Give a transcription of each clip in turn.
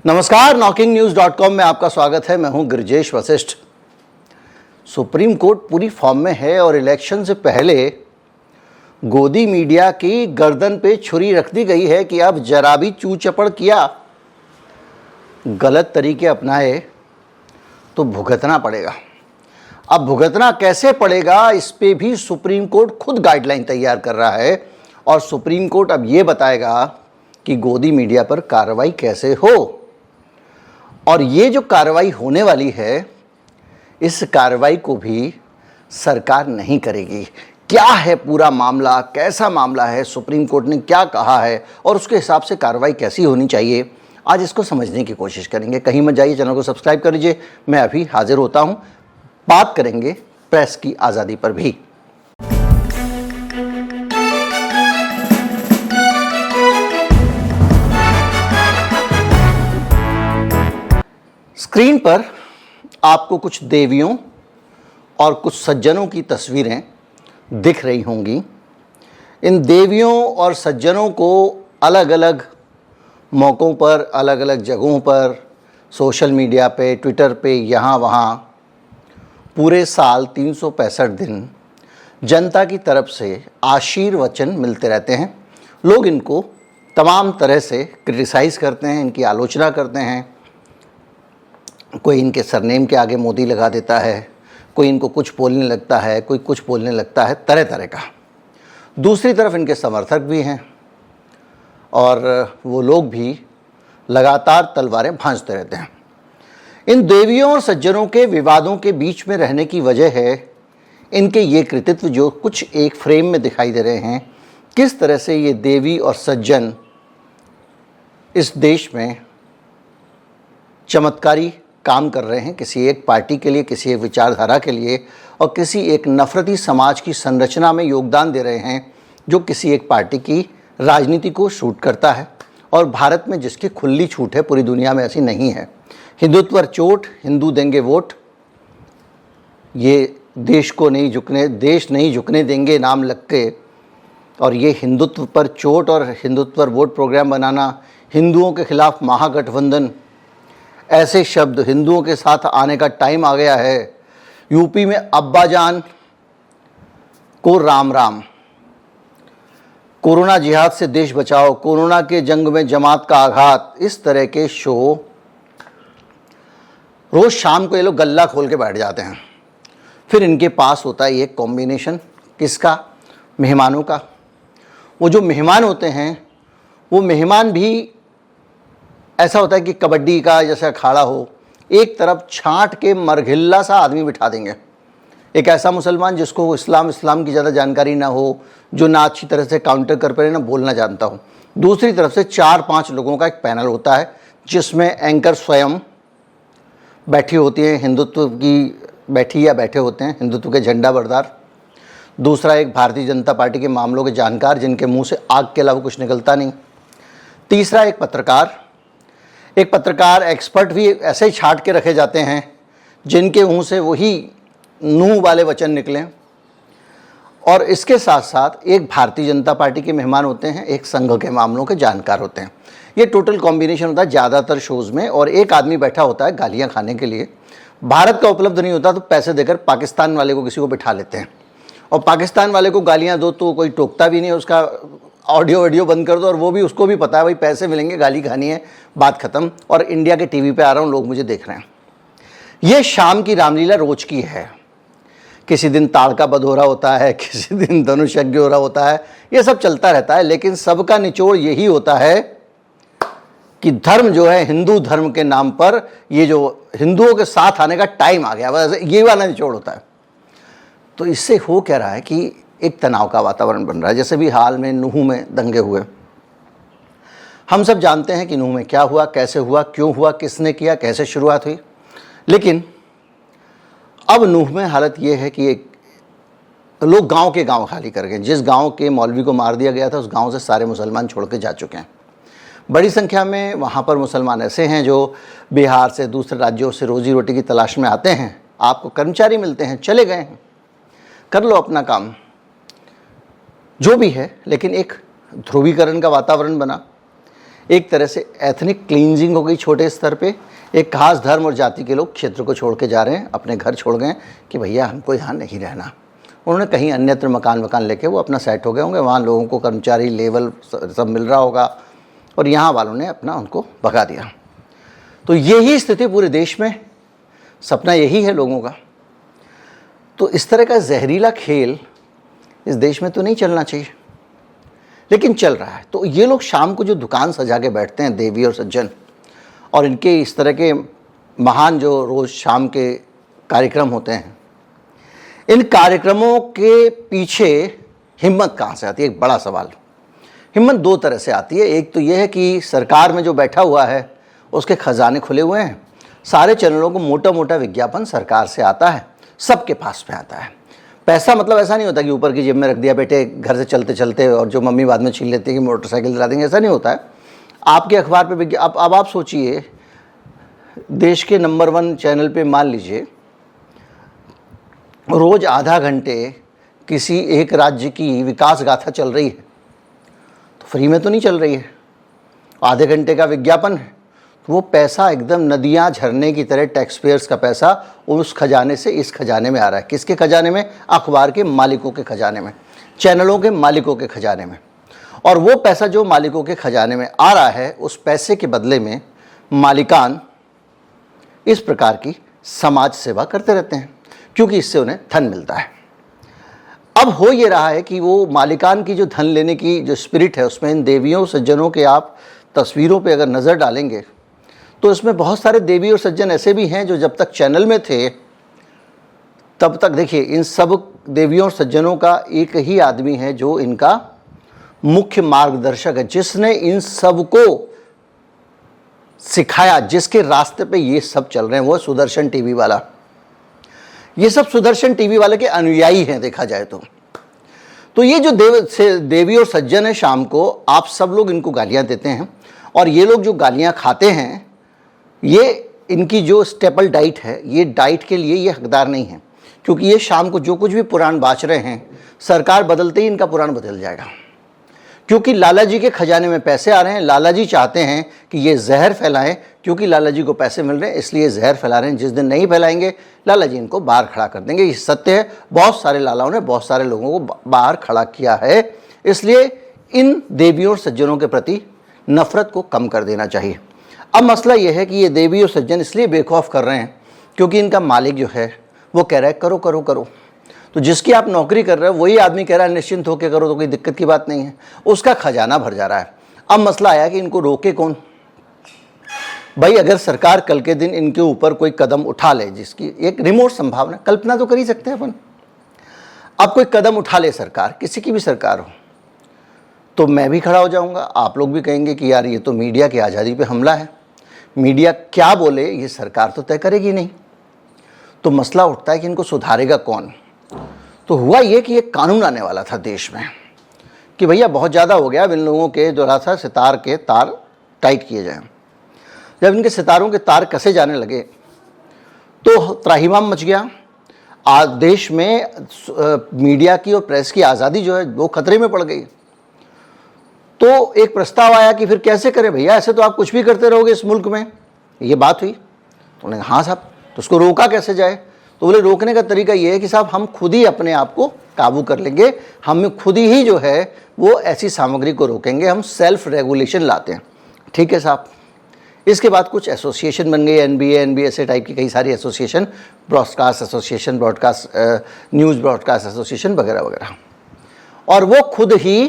नमस्कार, knocking-news.com में आपका स्वागत है। मैं हूं गिरजेश वशिष्ठ। सुप्रीम कोर्ट पूरी फॉर्म में है और इलेक्शन से पहले गोदी मीडिया की गर्दन पे छुरी रख दी गई है कि अब जरा भी चू चपड़ किया, गलत तरीके अपनाए तो भुगतना पड़ेगा। अब भुगतना कैसे पड़ेगा, इस पे भी सुप्रीम कोर्ट खुद गाइडलाइन तैयार कर रहा है और सुप्रीम कोर्ट अब ये बताएगा कि गोदी मीडिया पर कार्रवाई कैसे हो। और ये जो कार्रवाई होने वाली है, इस कार्रवाई को भी सरकार नहीं करेगी। क्या है पूरा मामला, कैसा मामला है, सुप्रीम कोर्ट ने क्या कहा है और उसके हिसाब से कार्रवाई कैसी होनी चाहिए, आज इसको समझने की कोशिश करेंगे। कहीं मत जाइए, चैनल को सब्सक्राइब कर लीजिए। मैं अभी हाजिर होता हूँ, बात करेंगे प्रेस की आज़ादी पर भी। स्क्रीन पर आपको कुछ देवियों और कुछ सज्जनों की तस्वीरें दिख रही होंगी। इन देवियों और सज्जनों को अलग अलग मौक़ों पर, अलग अलग जगहों पर, सोशल मीडिया पे, ट्विटर पे, यहाँ वहाँ पूरे साल 365 दिन जनता की तरफ से आशीर्वचन मिलते रहते हैं। लोग इनको तमाम तरह से क्रिटिसाइज़ करते हैं, इनकी आलोचना करते हैं। कोई इनके सरनेम के आगे मोदी लगा देता है, कोई इनको कुछ बोलने लगता है, कोई कुछ बोलने लगता है, तरह तरह का। दूसरी तरफ इनके समर्थक भी हैं और वो लोग भी लगातार तलवारें भांजते रहते हैं। इन देवियों और सज्जनों के विवादों के बीच में रहने की वजह है इनके ये कृतित्व जो कुछ एक फ्रेम में दिखाई दे रहे हैं। किस तरह से ये देवी और सज्जन इस देश में चमत्कारी काम कर रहे हैं, किसी एक पार्टी के लिए, किसी एक विचारधारा के लिए और किसी एक नफरती समाज की संरचना में योगदान दे रहे हैं जो किसी एक पार्टी की राजनीति को शूट करता है। और भारत में जिसकी खुली छूट है, पूरी दुनिया में ऐसी नहीं है। हिंदुत्व पर चोट, हिंदू देंगे वोट, ये देश नहीं झुकने देंगे नाम लग के, और ये हिंदुत्व पर चोट और हिंदुत्व पर वोट प्रोग्राम बनाना, हिंदुओं के खिलाफ महागठबंधन, ऐसे शब्द, हिंदुओं के साथ आने का टाइम आ गया है। यूपी में अब्बाजान को राम राम, कोरोना जिहाद से देश बचाओ, कोरोना के जंग में जमात का आघात, इस तरह के शो रोज़ शाम को ये लोग गल्ला खोल के बैठ जाते हैं। फिर इनके पास होता है एक कॉम्बिनेशन, किसका? मेहमानों का। वो जो मेहमान होते हैं, वो मेहमान भी ऐसा होता है कि कबड्डी का जैसा अखाड़ा हो, एक तरफ छांट के मरघिल्ला सा आदमी बिठा देंगे। एक ऐसा मुसलमान जिसको इस्लाम की ज़्यादा जानकारी ना हो, जो ना अच्छी तरह से काउंटर कर पाए, ना बोलना जानता हो। दूसरी तरफ से 4-5 लोगों का एक पैनल होता है जिसमें एंकर स्वयं बैठी होती है, हिंदुत्व की बैठी या बैठे होते हैं, हिंदुत्व के झंडा बरदार। दूसरा एक भारतीय जनता पार्टी के मामलों के जानकार जिनके मुंह से आग के अलावा कुछ निकलता नहीं। तीसरा एक पत्रकार एक्सपर्ट भी ऐसे ही छांट के रखे जाते हैं जिनके मुंह से वही नूह वाले वचन निकलें। और इसके साथ साथ एक भारतीय जनता पार्टी के मेहमान होते हैं, एक संघ के मामलों के जानकार होते हैं। ये टोटल कॉम्बिनेशन होता है ज़्यादातर शोज़ में। और एक आदमी बैठा होता है गालियाँ खाने के लिए। भारत का उपलब्ध नहीं होता तो पैसे देकर पाकिस्तान वाले को किसी को बिठा लेते हैं, और पाकिस्तान वाले को गालियाँ दो तो कोई टोकता भी नहीं, उसका ऑडियो वीडियो बंद कर दो, और वो भी, उसको भी पता है भाई पैसे मिलेंगे, गाली खानी है, बात ख़त्म। और इंडिया के टीवी पे आ रहा हूँ, लोग मुझे देख रहे हैं। ये शाम की रामलीला रोज की है। किसी दिन ताड़का बध हो रहा होता है, किसी दिन धनुष यज्ञ हो रहा होता है, ये सब चलता रहता है। लेकिन सबका निचोड़ यही होता है कि धर्म जो है, हिंदू धर्म के नाम पर ये जो हिंदुओं के साथ आने का टाइम आ गया, बस ये वाला निचोड़ होता है। तो इससे हो क्या रहा है कि एक तनाव का वातावरण बन रहा है। जैसे भी हाल में नूह में दंगे हुए, हम सब जानते हैं कि नूह में क्या हुआ, कैसे हुआ, क्यों हुआ, किसने किया, कैसे शुरुआत हुई। लेकिन अब नूह में हालत ये है कि लोग गांव के गांव खाली कर गए। जिस गांव के मौलवी को मार दिया गया था, उस गांव से सारे मुसलमान छोड़ के जा चुके हैं। बड़ी संख्या में वहाँ पर मुसलमान ऐसे हैं जो बिहार से, दूसरे राज्यों से रोजी रोटी की तलाश में आते हैं। आपको कर्मचारी मिलते हैं, चले गए हैं, कर लो अपना काम, जो भी है। लेकिन एक ध्रुवीकरण का वातावरण बना, एक तरह से एथनिक क्लींजिंग हो गई छोटे स्तर पे। एक खास धर्म और जाति के लोग क्षेत्र को छोड़ के जा रहे हैं, अपने घर छोड़ गए कि भैया हमको यहाँ नहीं रहना। उन्होंने कहीं अन्यत्र मकान लेके वो अपना सेट हो गए होंगे, वहाँ लोगों को कर्मचारी लेवल सब मिल रहा होगा और यहाँ वालों ने अपना उनको भगा दिया। तो यही स्थिति पूरे देश में, सपना यही है लोगों का। तो इस तरह का जहरीला खेल इस देश में तो नहीं चलना चाहिए, लेकिन चल रहा है। तो ये लोग शाम को जो दुकान सजा के बैठते हैं, देवी और सज्जन, और इनके इस तरह के महान जो रोज़ शाम के कार्यक्रम होते हैं, इन कार्यक्रमों के पीछे हिम्मत कहाँ से आती है? एक बड़ा सवाल। हिम्मत दो तरह से आती है। एक तो ये है कि सरकार में जो बैठा हुआ है उसके खजाने खुले हुए हैं, सारे चैनलों को मोटा मोटा विज्ञापन सरकार से आता है, सबके पास में आता है। पैसा मतलब ऐसा नहीं होता कि ऊपर की जेब में रख दिया बेटे घर से चलते चलते, और जो मम्मी बाद में छीन लेती है कि मोटरसाइकिल दिला देंगे, ऐसा नहीं होता है। आपके अखबार पे अब आप सोचिए, देश के नंबर 1 चैनल पे मान लीजिए रोज़ आधा घंटे किसी एक राज्य की विकास गाथा चल रही है, तो फ्री में तो नहीं चल रही है, आधे घंटे का विज्ञापन है, तो वो पैसा एकदम नदियाँ झरने की तरह टैक्स पेयर्स का पैसा उस खजाने से इस खजाने में आ रहा है। किसके खजाने में? अखबार के मालिकों के खजाने में, चैनलों के मालिकों के खजाने में। और वो पैसा जो मालिकों के खजाने में आ रहा है, उस पैसे के बदले में मालिकान इस प्रकार की समाज सेवा करते रहते हैं, क्योंकि इससे उन्हें धन मिलता है। अब हो ये रहा है कि वो मालिकान की जो धन लेने की जो स्पिरिट है, उसमें इन देवियों सज्जनों के आप तस्वीरों पे अगर नज़र डालेंगे तो इसमें बहुत सारे देवी और सज्जन ऐसे भी हैं जो जब तक चैनल में थे तब तक, देखिए, इन सब देवियों और सज्जनों का एक ही आदमी है जो इनका मुख्य मार्गदर्शक है, जिसने इन सब को सिखाया, जिसके रास्ते पे ये सब चल रहे हैं, वो सुदर्शन टीवी वाला। ये सब सुदर्शन टीवी वाले के अनुयायी हैं देखा जाए तो ये जो देवी और सज्जन है, शाम को आप सब लोग इनको गालियां देते हैं, और ये लोग जो गालियां खाते हैं, ये इनकी जो स्टेपल डाइट है, ये डाइट के लिए ये हकदार नहीं है, क्योंकि ये शाम को जो कुछ भी पुराण बाँच रहे हैं, सरकार बदलते ही इनका पुराण बदल जाएगा, क्योंकि लाला जी के खजाने में पैसे आ रहे हैं। लाला जी चाहते हैं कि ये जहर फैलाएं, क्योंकि लाला जी को पैसे मिल रहे हैं, इसलिए जहर फैला रहे हैं। जिस दिन नहीं फैलाएंगे लाला जी इनको बाहर खड़ा कर देंगे। ये सत्य है, बहुत सारे लालाओं ने बहुत सारे लोगों को बाहर खड़ा किया है। इसलिए इन देवियों और सज्जनों के प्रति नफरत को कम कर देना चाहिए। अब मसला यह है कि ये देवी और सज्जन इसलिए बेखौफ कर रहे हैं क्योंकि इनका मालिक जो है वो कह रहा है करो करो करो। तो जिसकी आप नौकरी कर रहे हो वही आदमी कह रहा है निश्चिंत होकर करो, तो कोई दिक्कत की बात नहीं है, उसका खजाना भर जा रहा है। अब मसला आया कि इनको रोके कौन? भाई, अगर सरकार कल के दिन इनके ऊपर कोई कदम उठा ले, जिसकी एक रिमोट संभावना, कल्पना तो कर ही सकते हैं अपन, अब कोई कदम उठा ले सरकार, किसी की भी सरकार हो, तो मैं भी खड़ा हो जाऊंगा। आप लोग भी कहेंगे कि यार ये तो मीडिया की आज़ादी पे हमला है, मीडिया क्या बोले ये सरकार तो तय करेगी नहीं। तो मसला उठता है कि इनको सुधारेगा कौन? तो हुआ ये कि एक कानून आने वाला था देश में कि भैया बहुत ज़्यादा हो गया, अब इन लोगों के जो सा सितार के तार टाइट किए जाएं। जब इनके सितारों के तार कसे जाने लगे तो त्राहिमाम मच गया। आज देश में मीडिया की और प्रेस की आज़ादी जो है वो खतरे में पड़ गई। तो एक प्रस्ताव आया कि फिर कैसे करें भैया, ऐसे तो आप कुछ भी करते रहोगे इस मुल्क में। ये बात हुई तो उन्होंने हाँ साहब, तो उसको रोका कैसे जाए? तो बोले रोकने का तरीका ये है कि साहब हम खुद ही अपने आप को काबू कर लेंगे, हम खुद ही जो है वो ऐसी सामग्री को रोकेंगे, हम सेल्फ रेगुलेशन लाते हैं। ठीक है साहब। इसके बाद कुछ एसोसिएशन बन गई, NBA, NBSA टाइप की कई सारी association, broadcast association, broadcast news broadcast association वगैरह वगैरह, और वो खुद ही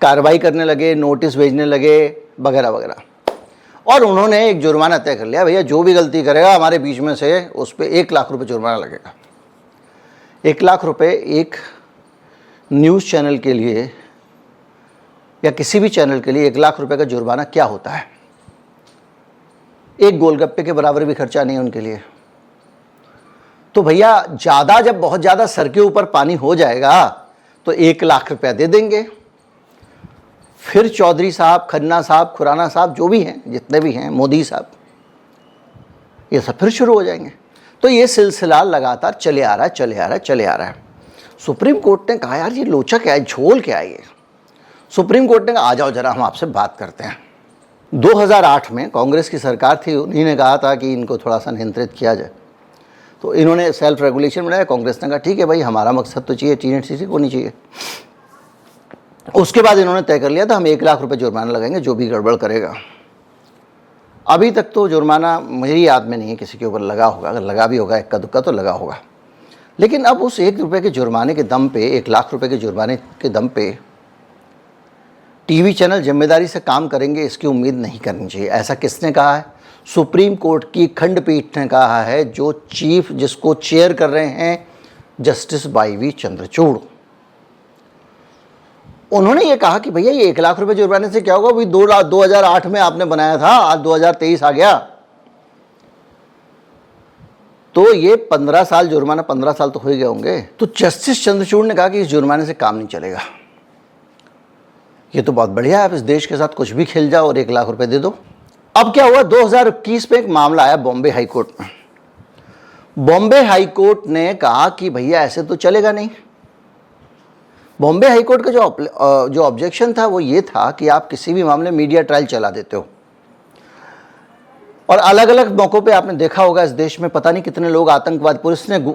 कार्रवाई करने लगे, नोटिस भेजने लगे वगैरह वगैरह। और उन्होंने एक जुर्माना तय कर लिया, भैया जो भी गलती करेगा हमारे बीच में से उस पर 1 लाख रुपए जुर्माना लगेगा। 1 लाख रुपए एक न्यूज़ चैनल के लिए या किसी भी चैनल के लिए 1 लाख रुपए का जुर्माना क्या होता है? एक गोलगप्पे के बराबर भी खर्चा नहीं है उनके लिए। तो भैया ज़्यादा, जब बहुत ज़्यादा सर के ऊपर पानी हो जाएगा तो 1 लाख रुपया दे देंगे। फिर चौधरी साहब, खन्ना साहब, खुराना साहब, जो भी हैं, जितने भी हैं, मोदी साहब, ये सब फिर शुरू हो जाएंगे। तो ये सिलसिला लगातार चले आ रहा है। सुप्रीम कोर्ट ने कहा यार ये लोचा क्या है, झोल क्या है ये? सुप्रीम कोर्ट ने कहा आ जाओ जरा हम आपसे बात करते हैं। 2008 में कांग्रेस की सरकार थी, उन्हीं ने कहा था कि इनको थोड़ा सा नियंत्रित किया जाए, तो इन्होंने सेल्फ रेगुलेशन बनाया। कांग्रेस ने कहा ठीक है भाई, हमारा मकसद तो चाहिए, टीनेट किसी को नहीं चाहिए। उसके बाद इन्होंने तय कर लिया था हम 1 लाख रुपए जुर्माना लगाएंगे जो भी गड़बड़ करेगा। अभी तक तो जुर्माना मेरी याद में नहीं है किसी के ऊपर लगा होगा, अगर लगा भी होगा इक्का दुक्का तो लगा होगा। लेकिन अब उस 1 रुपये के जुर्माने के दम पे, 1 लाख रुपए के जुर्माने के दम पे टीवी चैनल जिम्मेदारी से काम करेंगे, इसकी उम्मीद नहीं करनी चाहिए। ऐसा किसने कहा है? सुप्रीम कोर्ट की खंडपीठ ने कहा है, जो चीफ जिसको चेयर कर रहे हैं जस्टिस वाई.वी. चंद्रचूड़। उन्होंने ये कहा कि भैया ये 1 लाख रुपए जुर्माने से क्या होगा, भाई 2008 में आपने बनाया था, आज 2023 आ गया तो ये 15 साल जुर्माना, 15 साल तो हो ही गए होंगे। तो जस्टिस चंद्रचूड़ ने कहा कि इस जुर्माने से काम नहीं चलेगा, ये तो बहुत बढ़िया है, आप इस देश के साथ कुछ भी खेल जाओ और 1 लाख रुपए दे दो। अब क्या हुआ, 2021 में एक मामला आया बॉम्बे हाई कोर्ट में। बॉम्बे हाई कोर्ट ने कहा कि भैया ऐसे तो चलेगा नहीं। बॉम्बे हाई कोर्ट का जो ऑब्जेक्शन था वो ये था कि आप किसी भी मामले में मीडिया ट्रायल चला देते हो, और अलग अलग मौक़ों पे आपने देखा होगा इस देश में पता नहीं कितने लोग आतंकवाद, पुलिस ने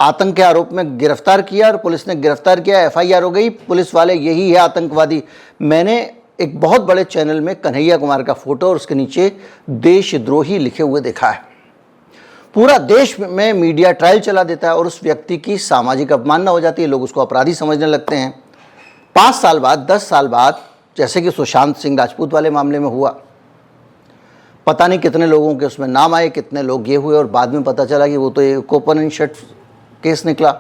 आतंक के आरोप में गिरफ्तार किया और पुलिस ने गिरफ्तार किया, FIR हो गई, पुलिस वाले यही है आतंकवादी। मैंने एक बहुत बड़े चैनल में कन्हैया कुमार का फोटो और उसके नीचे देशद्रोही लिखे हुए देखा है। पूरा देश में मीडिया ट्रायल चला देता है और उस व्यक्ति की सामाजिक अवमानना हो जाती है, लोग उसको अपराधी समझने लगते हैं। 5 साल बाद, 10 साल बाद, जैसे कि सुशांत सिंह राजपूत वाले मामले में हुआ, पता नहीं कितने लोगों के उसमें नाम आए, कितने लोग ये हुए, और बाद में पता चला कि वो तो एक ओपन एंड शट केस निकला।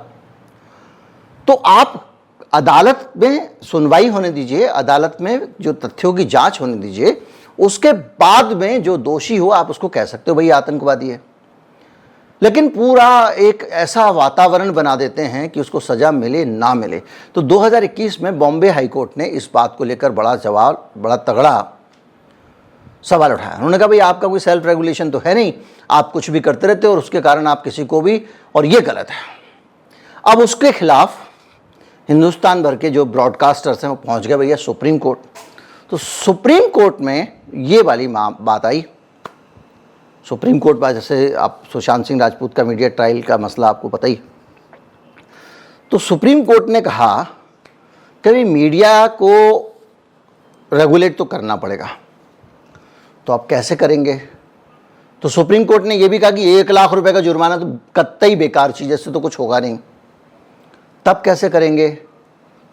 तो आप अदालत में सुनवाई होने दीजिए, अदालत में जो तथ्यों की जांच होने दीजिए, उसके बाद में जो दोषी हो आप उसको कह सकते हो भाई आतंकवादी है। लेकिन पूरा एक ऐसा वातावरण बना देते हैं कि उसको सजा मिले ना मिले। तो 2021 में बॉम्बे हाई कोर्ट ने इस बात को लेकर बड़ा तगड़ा सवाल उठाया। उन्होंने कहा भाई आपका कोई सेल्फ रेगुलेशन तो है नहीं, आप कुछ भी करते रहते हो और उसके कारण आप किसी को भी, और ये गलत है। अब उसके खिलाफ हिंदुस्तान भर के जो ब्रॉडकास्टर्स हैं वो पहुंच गए भैया सुप्रीम कोर्ट। तो सुप्रीम कोर्ट में ये वाली बात आई। सुप्रीम कोर्ट में जैसे आप सुशांत सिंह राजपूत का मीडिया ट्रायल का मसला आपको पता ही, तो सुप्रीम कोर्ट ने कहा कि मीडिया को रेगुलेट तो करना पड़ेगा, तो आप कैसे करेंगे? तो सुप्रीम कोर्ट ने यह भी कहा कि 1 लाख रुपए का जुर्माना तो कतई बेकार चीज़ है, इससे तो कुछ होगा नहीं, तब कैसे करेंगे?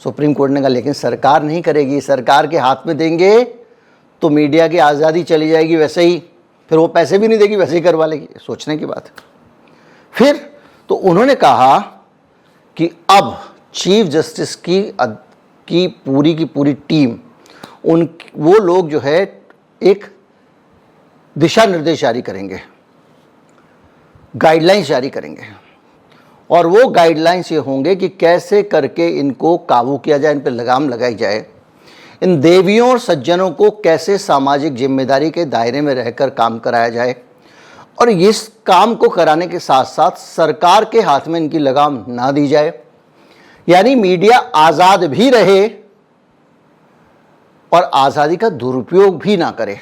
सुप्रीम कोर्ट ने कहा लेकिन सरकार नहीं करेगी, सरकार के हाथ में देंगे तो मीडिया की आज़ादी चली जाएगी, वैसे ही फिर वो पैसे भी नहीं देगी, वैसे ही करवा लेगी। सोचने की बात है। फिर तो उन्होंने कहा कि अब चीफ जस्टिस की पूरी टीम, वो लोग जो है एक दिशा निर्देश जारी करेंगे, गाइडलाइंस जारी करेंगे, और वो गाइडलाइंस ये होंगे कि कैसे करके इनको काबू किया जाए, इन पर लगाम लगाई जाए, इन देवियों और सज्जनों को कैसे सामाजिक जिम्मेदारी के दायरे में रहकर काम कराया जाए, और इस काम को कराने के साथ साथ सरकार के हाथ में इनकी लगाम ना दी जाए, यानी मीडिया आज़ाद भी रहे और आज़ादी का दुरुपयोग भी ना करे।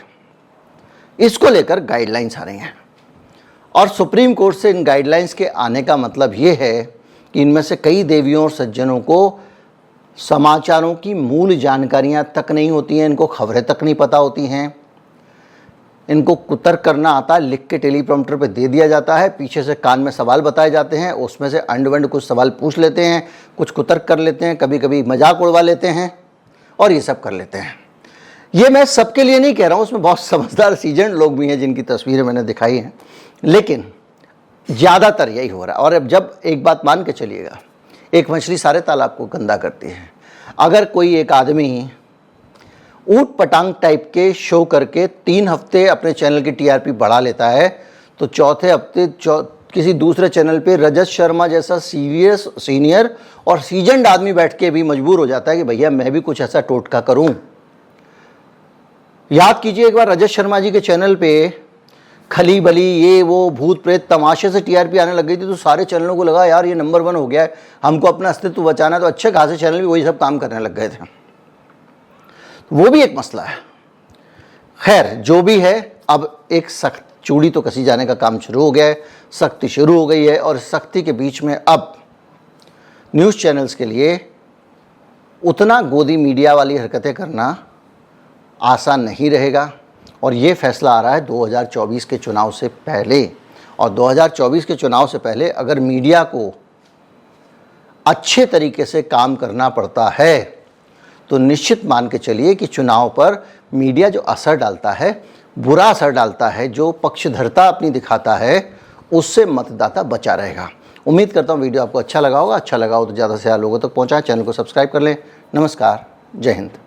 इसको लेकर गाइडलाइंस आ रही हैं, और सुप्रीम कोर्ट से इन गाइडलाइंस के आने का मतलब ये है कि इनमें से कई देवियों और सज्जनों को समाचारों की मूल जानकारियां तक नहीं होती हैं, इनको खबरें तक नहीं पता होती हैं, इनको कुतर्क करना आता है, लिख के टेलीप्रॉम्प्टर पे दे दिया जाता है, पीछे से कान में सवाल बताए जाते हैं, उसमें से अंड वंड कुछ सवाल पूछ लेते हैं, कुछ कुतर्क कर लेते हैं, कभी कभी मजाक उड़वा लेते हैं और ये सब कर लेते हैं। ये मैं सबके लिए नहीं कह रहा हूँ, उसमें बहुत समझदार सीजन लोग भी हैं जिनकी तस्वीरें मैंने दिखाई हैं, लेकिन ज़्यादातर यही हो रहा है। और अब जब एक बात मान के चलिएगा, एक मछली सारे तालाब को गंदा करती है। अगर कोई एक आदमी ऊट पटांग टाइप के शो करके 3 हफ्ते अपने चैनल की TRP बढ़ा लेता है, तो चौथे हफ्ते किसी दूसरे चैनल पे रजत शर्मा जैसा सीनियर और सीजनड आदमी बैठ के भी मजबूर हो जाता है कि भैया मैं भी कुछ ऐसा टोटका करूं। याद कीजिए एक बार रजत शर्मा जी के चैनल पे खली बली ये वो भूत प्रेत तमाशे से TRP आने लग गई थी, तो सारे चैनलों को लगा यार ये नंबर 1 हो गया है, हमको अपना अस्तित्व बचाना है, तो अच्छे खासे चैनल भी वही सब काम करने लग गए थे। वो भी एक मसला है। खैर जो भी है, अब एक सख्त चूड़ी तो कसी जाने का काम शुरू हो गया है, सख्ती शुरू हो गई है, और सख्ती के बीच में अब न्यूज़ चैनल्स के लिए उतना गोदी मीडिया वाली हरकतें करना आसान नहीं रहेगा। और ये फैसला आ रहा है 2024 के चुनाव से पहले, और 2024 के चुनाव से पहले अगर मीडिया को अच्छे तरीके से काम करना पड़ता है तो निश्चित मान के चलिए कि चुनाव पर मीडिया जो असर डालता है, बुरा असर डालता है, जो पक्षधरता अपनी दिखाता है, उससे मतदाता बचा रहेगा। उम्मीद करता हूँ वीडियो आपको अच्छा लगा होगा। अच्छा लगा हो तो ज़्यादा से ज़्यादा लोगों तक पहुँचाएं, चैनल को सब्सक्राइब कर लें। नमस्कार, जय हिंद।